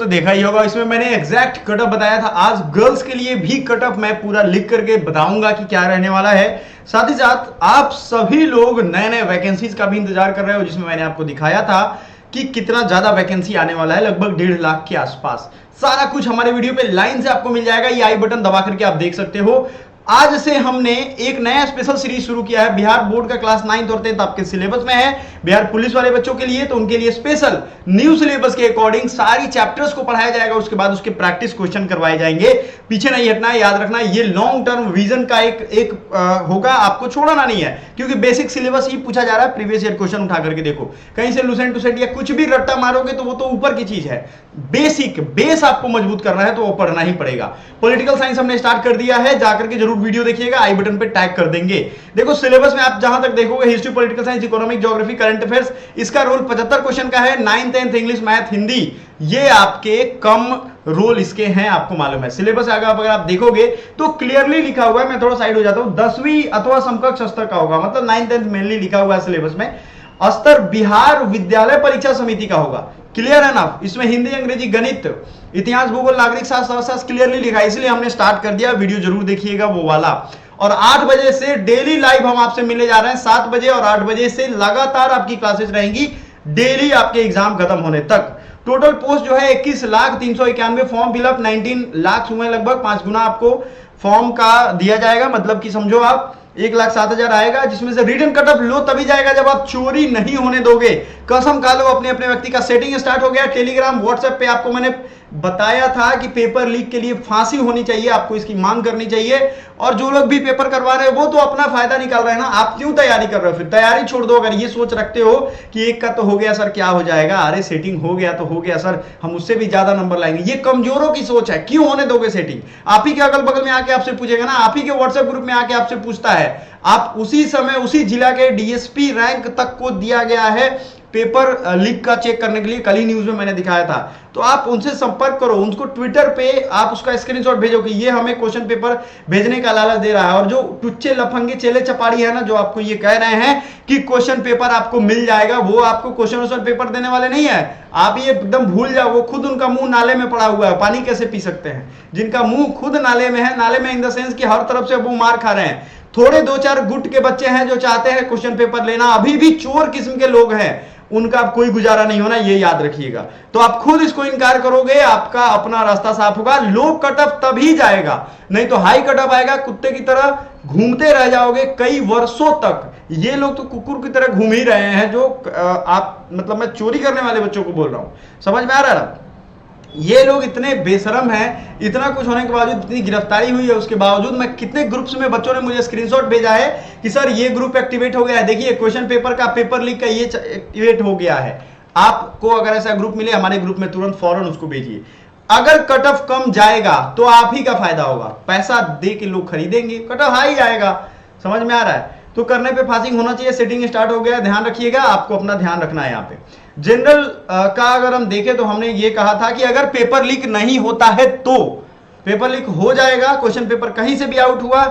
तो देखा ही होगा, इसमें मैंने एग्जैक्ट कटअप बताया था। आज गर्ल्स के लिए भी कटअप मैं पूरा लिख करके बताऊंगा कि क्या रहने वाला है। साथ ही साथ आप सभी लोग नए नए वैकेंसीज का भी इंतजार कर रहे हो, जिसमें मैंने आपको दिखाया था कि कितना ज्यादा वैकेंसी आने वाला है, लगभग 1.5 लाख के आसपास। सारा कुछ हमारे वीडियो पे लाइन से आपको मिल जाएगा, ये आई बटन दबा करके आप देख सकते हो। आज से हमने एक नया स्पेशल सीरीज शुरू किया है। बिहार बोर्ड का क्लास 9 और 10 आपके सिलेबस में है। बिहार पुलिस वाले बच्चों के लिए तो उनके लिए स्पेशल न्यू सिलेबस के अकॉर्डिंग सारी चैप्टर्स को पढ़ाया जाएगा, उसके बाद उसके प्रैक्टिस क्वेश्चन करवाए जाएंगे। पीछे नहीं हटना है, याद रखना है, ये लॉन्ग टर्म विजन का एक होगा, आपको छोड़ना नहीं है, क्योंकि बेसिक सिलेबस ही पूछा जा रहा है। प्रीवियस ईयर क्वेश्चन उठा करके देखो, कहीं से लूसेंट टू सेट या कुछ भी रट्टा मारोगे तो वो तो ऊपर की चीज है। बेसिक बेस आपको मजबूत करना है तो वो पढ़ना ही पड़ेगा। पॉलिटिकल साइंस हमने स्टार्ट कर दिया है, जाकर के जरूर वीडियो देखिएगा, आई बटन पे टैग कर देंगे। देखो सिलेबस में आप जहां तक देखोगे, history, political science, economic, geography, current affairs, इसका रोल 75 क्वेश्चन का है। 9th 10th English, math, Hindi, ये आपके कम रोल इसके हैं, आपको मालूम है। सिलेबस अगर आप देखोगे तो क्लियरली लिखा हुआ है, मैं थोड़ा साइड हो जाता हूं, 10वीं अथवा समकक्ष स्तर का होगा, मतलब 9th 10th मेनली लिखा हुआ है सिलेबस में। स्तर बिहार विद्यालय परीक्षा समिति का होगा। क्लियर है ना? इसमें हिंदी, अंग्रेजी, गणित, इतिहास, भूगोल, नागरिक शास्त्र क्लियरली लिखा है, इसलिए हमने स्टार्ट कर दिया। वीडियो जरूर देखिएगा वो वाला। और 8 बजे से डेली लाइव हम आपसे मिलने जा रहे हैं। 7 बजे और 8 बजे से लगातार आपकी क्लासेस रहेंगी, डेली आपके एग्जाम खत्म होने तक। टोटल पोस्ट जो है 21,391, फॉर्म फिलअप 19 लाख हुए लगभग। 5 गुना आपको फॉर्म का दिया जाएगा, मतलब कि समझो आप 1,07,000 आएगा, जिसमें से रिटर्न कटअप लो तभी जाएगा जब आप चोरी नहीं होने दोगे। कसम खा लो, अपने अपने व्यक्ति का सेटिंग स्टार्ट हो गया। टेलीग्राम, व्हाट्सएप पे आपको मैंने बताया था कि पेपर लीक के लिए फांसी होनी चाहिए, आपको इसकी मांग करनी चाहिए। और जो लोग भी पेपर करवा रहे हैं वो तो अपना फायदा निकाल रहे हैं ना, आप क्यों तैयारी कर रहे हो? फिर तैयारी छोड़ दो। अगर ये सोच रखते हो कि एक का तो हो गया सर, क्या हो जाएगा, अरे सेटिंग हो गया तो हो गया सर, हम उससे भी ज्यादा नंबर लाएंगे, ये कमजोरों की सोच है। क्यों होने दोगे सेटिंग? आप ही के अगल बगल में आके आपसे पूछेगा ना, आप ही के व्हाट्सएप ग्रुप में आके आपसे पूछता है। आप उसी समय उसी जिला के डीएसपी रैंक तक को दिया गया है पेपर लीक का चेक करने के लिए। कल ही न्यूज में मैंने दिखाया था, तो आप उनसे संपर्क करो, उनको ट्विटर पे आप उसका स्क्रीनशॉट भेजो कि ये हमें क्वेश्चन पेपर भेजने का लालच दे रहा है। और जो टुच्चे लफंगे चेले चपाड़ी है ना, जो आपको ये कह रहे हैं कि क्वेश्चन पेपर आपको मिल जाएगा, वो आपको क्वेश्चन पेपर देने वाले नहीं है। आप ये एकदम भूल जाओ, वो खुद उनका मुंह नाले में पड़ा हुआ है, पानी कैसे पी सकते हैं? जिनका मुंह खुद नाले में है, नाले में इन द सेंस कि हर तरफ से वो मार खा रहे हैं। थोड़े 2-4 गुट के बच्चे हैं जो चाहते हैं क्वेश्चन पेपर लेना, अभी भी चोर किस्म के लोग हैं, उनका कोई गुजारा नहीं होना, ये याद रखिएगा। तो आप खुद इसको इनकार करोगे, आपका अपना रास्ता साफ होगा। लो कटअप तभी जाएगा, नहीं तो हाई कटअप आएगा, कुत्ते की तरह घूमते रह जाओगे कई वर्षों तक। ये लोग तो कुकुर की तरह घूम ही रहे हैं, जो आप मतलब मैं चोरी करने वाले बच्चों को बोल रहा हूं, समझ में आ रहा है? ये लोग इतने बेशरम हैं, इतना कुछ होने के बावजूद, इतनी गिरफ्तारी हुई है उसके बावजूद। मैं कितने ग्रुप्स में बच्चों ने मुझे स्क्रीनशॉट भेजा है कि सर ये ग्रुप एक्टिवेट हो गया है, देखिए क्वेश्चन पेपर का, पेपर लीक का ये एक्टिवेट हो गया है। आपको अगर ऐसा ग्रुप मिले हमारे ग्रुप में, तुरंत फौरन उसको भेजिए। अगर कट ऑफ कम जाएगा तो आप ही का फायदा होगा, पैसा दे के लोग खरीदेंगे, कट ऑफ हाई आएगा, समझ में आ रहा है? तो करने पे फासिंग होना चाहिए। सेटिंग स्टार्ट हो गया, ध्यान रखिएगा, आपको अपना ध्यान रखना है। यहाँ पे जनरल का अगर हम देखें तो हमने ये कहा था कि अगर पेपर लीक नहीं होता है तो, पेपर लीक हो जाएगा, क्वेश्चन पेपर कहीं से भी आउट हुआ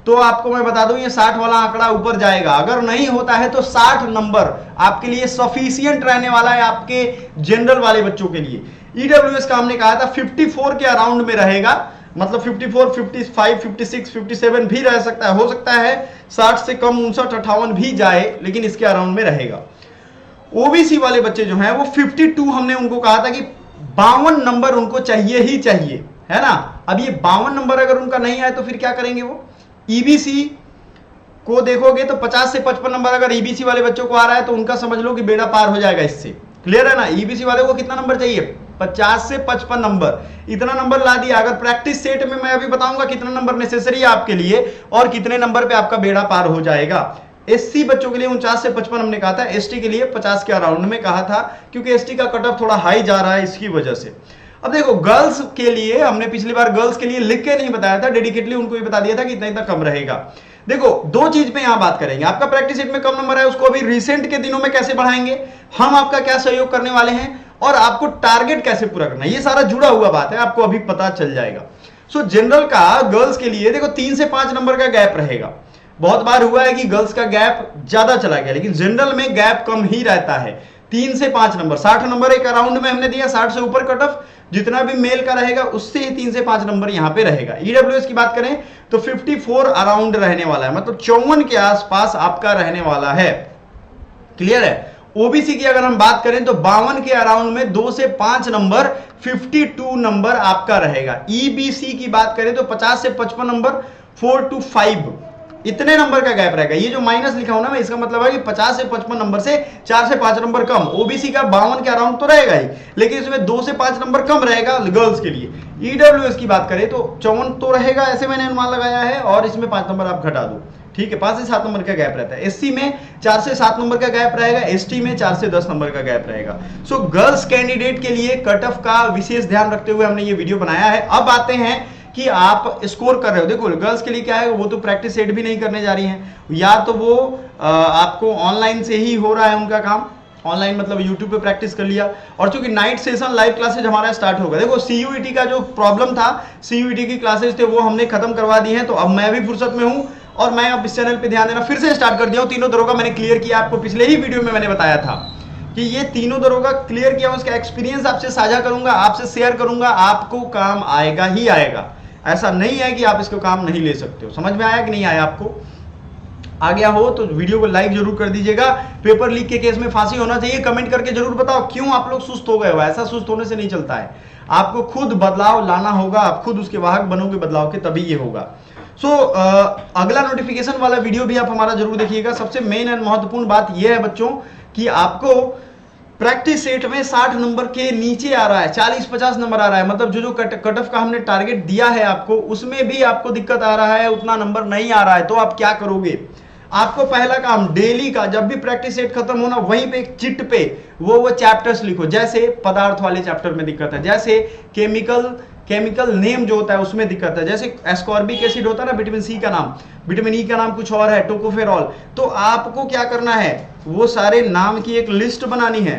तो आपको मैं बता दूं ये 60 वाला आंकड़ा ऊपर जाएगा। अगर नहीं होता है तो 60 नंबर आपके लिए सफिशियंट रहने वाला है, आपके जनरल वाले बच्चों के लिए। ईडब्ल्यूएस का हमने कहा था 54 के अराउंड में रहेगा, मतलब 54, 55, 56, 57 भी रह सकता है, हो सकता है 60 से कम 59, 58 भी जाए, लेकिन इसके अराउंड में रहेगा। ओबीसी वाले बच्चे जो हैं वो 52, हमने उनको कहा था कि 52 नंबर उनको चाहिए ही चाहिए, है ना? अब ये 52 नंबर अगर उनका नहीं आए तो फिर क्या करेंगे वो? ईबीसी को देखोगे तो 50 से 55 नंबर अगर ईबीसी वाले बच्चों को आ रहा है तो उनका समझ लो कि बेड़ा पार हो जाएगा इससे। क्लियर है ना? ईबीसी वाले को कितना नंबर चाहिए? 50 से 55 नंबर, इतना नंबर ला दिया। अगर प्रैक्टिस सेट में मैं अभी बताऊंगा कितना नंबर नेसेसरी है आपके लिए और कितने नंबर पे आपका बेड़ा पार हो जाएगा। एससी बच्चों के लिए 49 से 55 हमने कहा था, एसटी के लिए 50 के अराउंड में कहा था, क्योंकि एसटी का कट ऑफ थोड़ा हाई जा रहा है इसकी वजह से। अब देखो गर्ल्स के लिए हमने पिछली बार गर्ल्स के लिए लिख के नहीं बताया था, डेडिकेटली उनको भी बता दिया था कि इतना इतना कम रहेगा। देखो दो चीज पे यहां बात करेंगे, आपका प्रैक्टिस सेट में कम नंबर है उसको अभी रिसेंट के दिनों में कैसे बढ़ाएंगे, हम आपका क्या सहयोग करने वाले हैं और आपको टारगेट कैसे पूरा करना है, ये सारा जुड़ा हुआ बात है, आपको अभी पता चल जाएगा। सो जनरल का गर्ल्स के लिए देखो 3 से 5 नंबर का गैप रहेगा। बहुत बार हुआ है कि गर्ल्स का गैप ज्यादा चला गया, लेकिन जनरल में गैप कम ही रहता है। 3 से 5 नंबर, 60 नंबर एक अराउंड में हमने दिया, 60 से ऊपर कट ऑफ जितना भी मेल का रहेगा उससे ही 3 से 5 नंबर यहां पे रहेगा। ईडब्ल्यूएस की बात करें तो 54 अराउंड रहने वाला है, मतलब 54 के आसपास आपका रहने वाला है। क्लियर है। ओबीसी की अगर हम बात करें तो 52 के अराउंड में 2 से 5 नंबर 52 नंबर आपका रहेगा। ईबीसी की बात करें तो 50 से 55 नंबर 4 to 5 इतने नंबर का गैप रहेगा। ये जो माइनस लिखा हूं ना मैं, इसका मतलब है कि 50 से 55 नंबर से 4 से 5 नंबर कम। ओबीसी का 52 के अराउंड तो रहेगा ही, लेकिन इसमें 2 से 5 नंबर कम रहेगा गर्ल्स के लिए। ईडब्ल्यूएस की बात करें तो 54 तो रहेगा, ऐसे मैंने अनुमान लगाया है, और इसमें 5 नंबर आप घटा दो, ठीक है। 5 से 7 नंबर का गैप रहता है। एससी में 4 से 7 नंबर का गैप रहेगा, एसटी में 4 से 10 नंबर का गैप रहेगा। सो गर्ल्स कैंडिडेट के लिए कट ऑफ का विशेष ध्यान रखते हुए हमने ये वीडियो बनाया है। अब आते हैं कि आप स्कोर कर रहे हो। देखो गर्ल्स के लिए क्या है, वो तो प्रैक्टिस सेट भी नहीं करने जा रही हैं, या तो वो आपको ऑनलाइन से ही हो रहा है उनका काम, ऑनलाइन मतलब यूट्यूब पे प्रैक्टिस कर लिया। और चूंकि नाइट सेशन लाइव क्लासेज हमारा स्टार्ट होगा, देखो सीयूईटी का जो प्रॉब्लम था, सीयूईटी की क्लासेज थे वो हमने खत्म करवा दी हैं, तो अब मैं भी फुर्सत में हूं और मैं अब इस चैनल पे ध्यान देना फिर से स्टार्ट कर दिया हूं। तीनों दरोगा मैंने क्लियर किया, आपको पिछले ही वीडियो में मैंने बताया था कि ये तीनों दरोगा क्लियर किया, उसका एक्सपीरियंस आपसे साझा करूंगा, आपसे शेयर करूंगा, आपको काम आएगा ही आएगा। ऐसा नहीं है कि आप इसको काम नहीं ले सकते हो। समझ में आया कि नहीं आया? आपको आ गया हो तो वीडियो को लाइक जरूर कर दीजिएगा। पेपर लीक के केस में फांसी होना चाहिए, कमेंट करके जरूर बताओ क्यों आप लोग सुस्त हो गए हो। ऐसा सुस्त होने से नहीं चलता है, आपको खुद बदलाव लाना होगा, आप खुद उसके वाहक बनोगे बदलाव के, तभी ये होगा। अगला नोटिफिकेशन वाला वीडियो भी आप हमारा जरूर देखिएगा। सबसे मेन एंड महत्वपूर्ण बात यह है बच्चों कि आपको प्रैक्टिस सेट में 60 नंबर के नीचे आ रहा है, 40-50 नंबर आ रहा है, मतलब जो कट ऑफ का हमने टारगेट दिया है आपको, उसमें भी आपको दिक्कत आ रहा है, उतना नंबर नहीं आ रहा है, तो आप क्या करोगे? आपको पहला काम डेली का, जब भी प्रैक्टिस सेट खत्म होना वहीं पे एक चिट पे वो चैप्टर्स लिखो। जैसे पदार्थ वाले चैप्टर में दिक्कत है, जैसे केमिकल नेम जो होता है उसमें दिक्कत है, जैसे एस्कॉर्बिक एसिड होता है ना, विटामिन सी का नाम, विटामिन ई का नाम कुछ और है, टोकोफेरॉल। तो आपको क्या करना है, वो सारे नाम की एक लिस्ट बनानी है,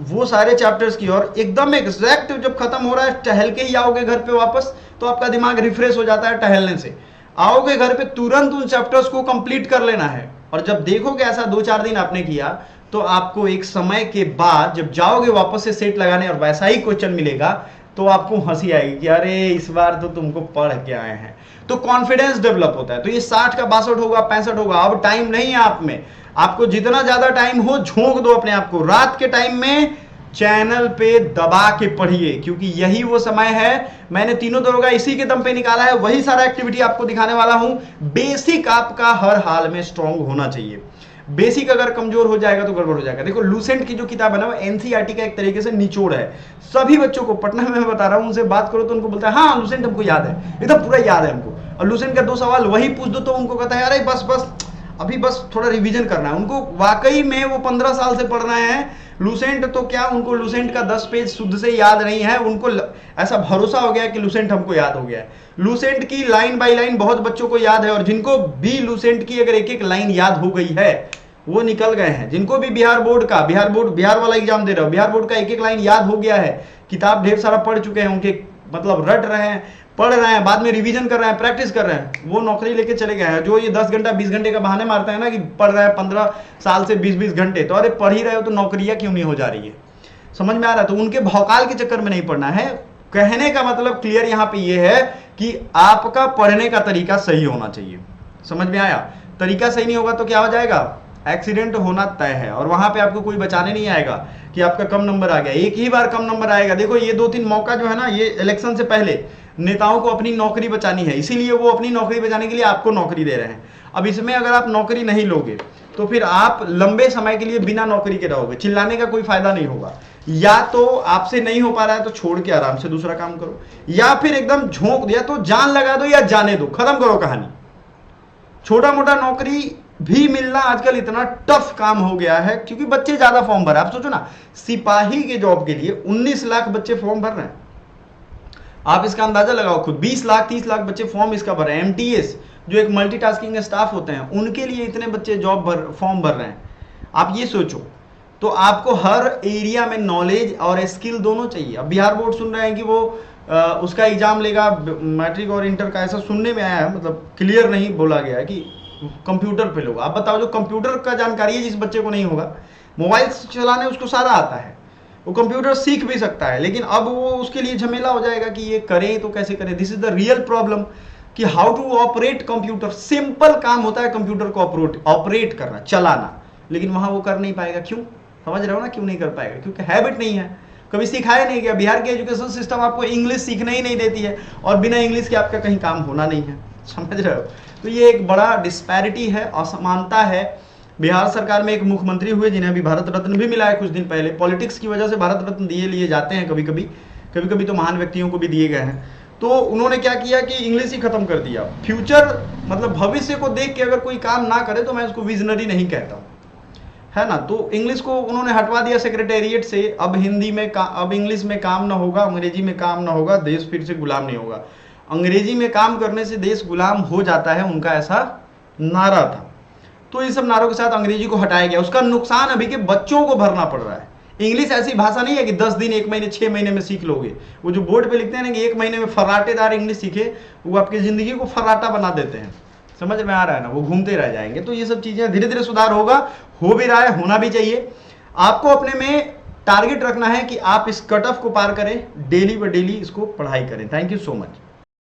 वो सारे चैप्टर्स की, और एकदम एग्जैक्ट जब खत्म हो रहा है टहल के ही आओगे घर पे वापस, तो आपका दिमाग रिफ्रेश हो जाता है टहलने से। आओगे घर पे तुरंत उन चैप्टर्स को कंप्लीट कर लेना है, और जब देखोगे ऐसा 2-4 दिन आपने किया तो आपको एक समय के बाद जब जाओगे वापस से सेट लगाने और वैसा ही क्वेश्चन मिलेगा तो आपको हंसी आएगी कि अरे इस बार तो तुमको पढ़ के आए हैं। तो कॉन्फिडेंस डेवलप होता है। तो ये 60 का 62 होगा, 65 होगा, अब टाइम नहीं है आप में, आपको जितना ज्यादा टाइम हो झोंक दो अपने आप को। रात के टाइम में चैनल पे दबा के पढ़िए, क्योंकि यही वो समय है, मैंने तीनों दरोगा इसी के दम पे निकाला है, वही सारा एक्टिविटी आपको दिखाने वाला हूं। बेसिक आपका हर हाल में स्ट्रांग होना चाहिए, बेसिक अगर कमजोर हो जाएगा तो गड़बड़ हो जाएगा। देखो लूसेंट की जो किताब है ना, वो एनसीईआरटी का एक तरीके से निचोड़ है। सभी बच्चों को पटना में मैं बता रहा हूं, उनसे बात करो तो उनको बोलता है हाँ लूसेंट हमको याद है, एकदम पूरा याद है हमको, और लूसेंट का 2 सवाल वही पूछ दो तो उनको कहता है अरे बस अभी बस थोड़ा रिवीजन करना है। उनको वाकई में वो 15 साल से पढ़ रहे हैं लूसेंट, तो क्या उनको लूसेंट का 10 पेज शुद्ध से याद नहीं है, उनको ऐसा भरोसा हो गया कि लूसेंट हमको याद हो गया है। लूसेंट की लाइन बाय लाइन बहुत बच्चों को याद है, और जिनको भी लूसेंट की अगर एक लाइन याद हो गई है वो निकल गए हैं। जिनको भी बिहार वाला एग्जाम दे रहे हो, बिहार बोर्ड का एक लाइन याद हो गया है, किताब ढेर सारा पढ़ चुके हैं, उनके मतलब रट रहे हैं, पढ़ रहे हैं, बाद में रिवीजन कर रहे हैं, प्रैक्टिस कर रहे हैं, वो नौकरी लेके चले गए हैं। जो ये 10 घंटा 20 घंटे का बहाने मारते हैं ना कि पढ़ रहे हैं 15 साल से 20-20 घंटे, तो अरे पढ़ ही रहे हो तो नौकरियां क्यों नहीं हो जा रही है? समझ में आ रहा है? तो उनके भौकाल के चक्कर में नहीं पढ़ना है। कहने का मतलब क्लियर यहाँ पे ये है कि आपका पढ़ने का तरीका सही होना चाहिए। समझ में आया? तरीका सही नहीं होगा तो क्या हो जाएगा? एक्सीडेंट होना तय है, और वहां पे आपको कोई बचाने नहीं आएगा कि आपका कम नंबर आ गया। एक ही बार कम नंबर आएगा। देखो ये 2-3 मौका जो है ना, ये इलेक्शन से पहले नेताओं को अपनी नौकरी बचानी है, इसीलिए वो अपनी नौकरी बचाने के लिए आपको नौकरी दे रहे हैं। अब इसमें अगर आप नौकरी नहीं लोगे तो फिर आप लंबे समय के लिए बिना नौकरी के रहोगे, चिल्लाने का कोई फायदा नहीं होगा। या तो आपसे नहीं हो पा रहा है तो छोड़ के आराम से दूसरा काम करो, या फिर एकदम झोंक दिया तो जान लगा दो या जाने दो, खत्म करो कहानी। छोटा मोटा नौकरी भी मिलना आजकल इतना टफ काम हो गया है क्योंकि बच्चे ज्यादा फॉर्म भर रहे हैं। आप सोचो ना, सिपाही के जॉब के लिए 19 लाख बच्चे फॉर्म भर रहे हैं। आप इसका अंदाजा लगाओ खुद, 20 लाख 30 लाख बच्चे फॉर्म इसका भर रहे हैं। एमटीएस जो एक मल्टीटास्किंग स्टाफ होते हैं, उनके लिए इतने बच्चे फॉर्म भर रहे हैं। आप ये सोचो, तो आपको हर एरिया में नॉलेज और स्किल दोनों चाहिए। अब बिहार बोर्ड सुन रहे हैं कि वो उसका एग्जाम लेगा मैट्रिक और इंटर का, ऐसा सुनने में आया है, मतलब क्लियर नहीं बोला गया है कि कंप्यूटर पे लोग। आप बताओ जो कंप्यूटर का जानकारी है जिस बच्चे को नहीं होगा, मोबाइल चलाने उसको सारा आता है, वो कंप्यूटर सीख भी सकता है, लेकिन अब वो उसके लिए झमेला हो जाएगा कि ये करें तो कैसे करें। This is the real problem कि how to operate computer. Simple काम होता है कंप्यूटर को ऑपरेट करना, चलाना, लेकिन वहां वो कर नहीं पाएगा। क्यों? समझ रहे हो ना क्यों नहीं कर पाएगा? क्योंकि हैबिट नहीं है, कभी सिखाया नहीं गया। बिहार की एजुकेशन सिस्टम आपको इंग्लिश सीखने ही नहीं देती है, और बिना इंग्लिश के आपका कहीं काम होना नहीं है। समझ रहे हो? तो ये एक बड़ा डिस्पैरिटी है, असमानता है। बिहार सरकार में एक मुख्यमंत्री हुए जिन्हें अभी भारत रत्न भी मिला है कुछ दिन पहले। पॉलिटिक्स की वजह से भारत रत्न लिए जाते हैं कभी कभी, तो महान व्यक्तियों को भी दिए गए हैं। तो उन्होंने क्या किया कि इंग्लिश ही खत्म कर दिया। फ्यूचर मतलब भविष्य को देख के अगर कोई काम ना करे तो मैं उसको विजनरी नहीं कहता हूँ, है ना। तो इंग्लिश को उन्होंने हटवा दिया सेक्रेटेरिएट से। अब हिंदी में अब इंग्लिश में काम ना होगा, अंग्रेजी में काम ना होगा, देश फिर से गुलाम नहीं होगा। अंग्रेजी में काम करने से देश गुलाम हो जाता है, उनका ऐसा नारा था। तो इन सब नारों के साथ अंग्रेजी को हटाया गया। उसका नुकसान अभी के बच्चों को भरना पड़ रहा है। इंग्लिश ऐसी भाषा नहीं है कि 10 दिन, 1 महीने, 6 महीने में सीख लोगे। वो जो बोर्ड पे लिखते हैं ना कि 1 महीने में फर्राटेदार इंग्लिश सीखे, वो आपकी जिंदगी को फर्राटा बना देते हैं। समझ में आ रहा है ना? वो घूमते रह जाएंगे। तो ये सब चीजें धीरे धीरे सुधार होगा, हो भी रहा है, होना भी चाहिए। आपको अपने में टारगेट रखना है कि आप इस कट ऑफ को पार करें, डेली व डेली इसको पढ़ाई करें। Thank you so much.